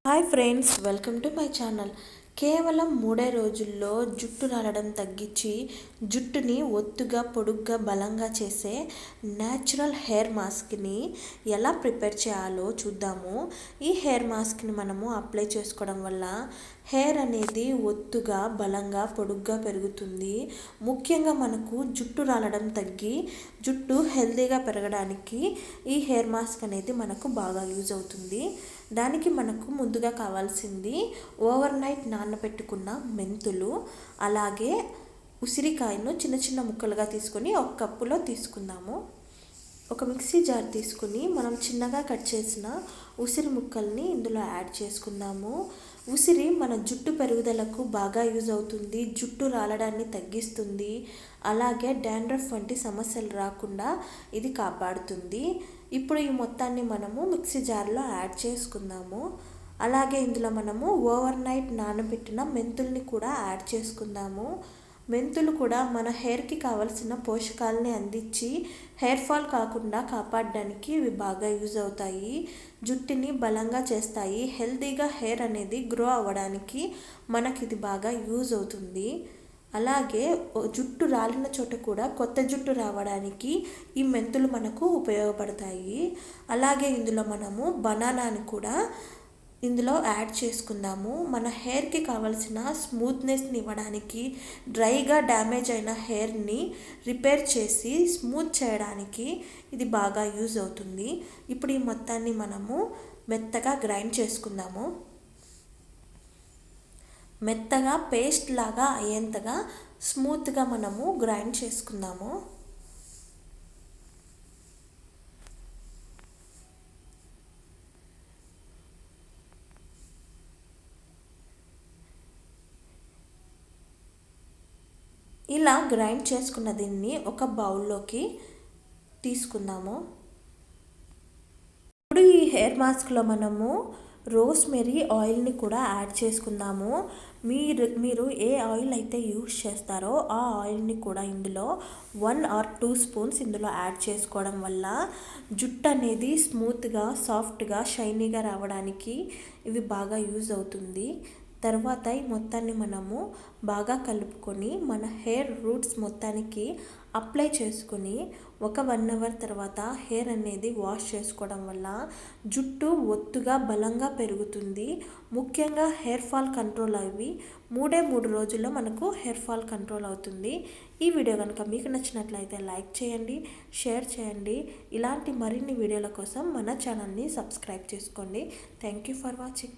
Hi friends, welcome to my channel. కేవలం 3 రోజుల్లో జుట్టు రాలడం తగ్గించి జుట్టుని ఒత్తుగా పొడుగ్గా బలంగా చేసే న్యాచురల్ హెయిర్ మాస్క్ని ఎలా ప్రిపేర్ చేయాలో చూద్దాము. ఈ హెయిర్ మాస్క్ని మనము అప్లై చేసుకోవడం వల్ల హెయిర్ అనేది ఒత్తుగా బలంగా పొడుగ్గా పెరుగుతుంది. ముఖ్యంగా మనకు జుట్టు రాలడం తగ్గి జుట్టు హెల్తీగా పెరగడానికి ఈ హెయిర్ మాస్క్ అనేది మనకు బాగా యూజ్ అవుతుంది. దానికి మనకు ముందుగా కావాల్సింది ఓవర్ నైట్ నానబెట్టుకున్న మెంతులు, అలాగే ఉసిరికాయను చిన్న చిన్న ముక్కలుగా తీసుకొని ఒక కప్పులో తీసుకుందాము. ఒక మిక్సీ జార్ తీసుకుని మనం చిన్నగా కట్ చేసిన ఉసిరి ముక్కల్ని ఇందులో యాడ్ చేసుకుందాము. ఉసిరి మన జుట్టు పెరుగుదలకు బాగా యూజ్ అవుతుంది, జుట్టు రాలడాన్ని తగ్గిస్తుంది, అలాగే డాండ్రఫ్ వంటి సమస్యలు రాకుండా ఇది కాపాడుతుంది. ఇప్పుడు ఈ మొత్తాన్ని మనము మిక్సీ జార్లో యాడ్ చేసుకుందాము. అలాగే ఇందులో మనము ఓవర్ నైట్ నానబెట్టిన మెంతుల్ని కూడా యాడ్ చేసుకుందాము. మెంతులు కూడా మన హెయిర్కి కావలసిన పోషకాలని అందించి హెయిర్ ఫాల్ కాకుండా కాపాడడానికి ఇవి బాగా యూజ్ అవుతాయి. జుట్టుని బలంగా చేస్తాయి. హెల్తీగా హెయిర్ అనేది గ్రో అవ్వడానికి మనకి ఇది బాగా యూజ్ అవుతుంది. అలాగే జుట్టు రాలిన చోట కూడా కొత్త జుట్టు రావడానికి ఈ మెంతులు మనకు ఉపయోగపడతాయి. అలాగే ఇందులో మనము బనానాని కూడా ఇందులో యాడ్ చేసుకుందాము. మన హెయిర్కి కావాల్సిన స్మూత్నెస్ని ఇవ్వడానికి, డ్రైగా డ్యామేజ్ అయిన హెయిర్ని రిపేర్ చేసి స్మూత్ చేయడానికి ఇది బాగా యూజ్ అవుతుంది. ఇప్పుడు ఈ మొత్తాన్ని మనము మెత్తగా గ్రైండ్ చేసుకుందాము. మెత్తగా పేస్ట్ లాగా అయ్యేంతగా స్మూత్గా మనము గ్రైండ్ చేసుకుందాము. ఇలా గ్రైండ్ చేసుకున్న దీన్ని ఒక బౌల్లోకి తీసుకుందాము. ఇప్పుడు ఈ హెయిర్ మాస్క్లో మనము రోస్మెరీ ఆయిల్ని కూడా యాడ్ చేసుకుందాము. మీరు ఏ ఆయిల్ అయితే యూస్ చేస్తారో ఆ ఆయిల్ని కూడా ఇందులో 1 or 2 స్పూన్స్ ఇందులో యాడ్ చేసుకోవడం వల్ల జుట్టు అనేది స్మూత్గా, సాఫ్ట్గా, షైనీగా రావడానికి ఇవి బాగా యూజ్ అవుతుంది. తర్వాత ఈ మొత్తాన్ని మనము బాగా కలుపుకొని మన హెయిర్ రూట్స్ మొత్తానికి అప్లై చేసుకొని ఒక 1 hour తర్వాత హెయిర్ అనేది వాష్ చేసుకోవడం వల్ల జుట్టు ఒత్తుగా బలంగా పెరుగుతుంది. ముఖ్యంగా హెయిర్ ఫాల్ కంట్రోల్ అవి 3 రోజుల్లో మనకు హెయిర్ ఫాల్ కంట్రోల్ అవుతుంది. ఈ వీడియో కనుక మీకు నచ్చినట్లయితే లైక్ చేయండి, షేర్ చేయండి. ఇలాంటి మరిన్ని వీడియోల కోసం మన ఛానల్ని సబ్స్క్రైబ్ చేసుకోండి. Thank you for watching.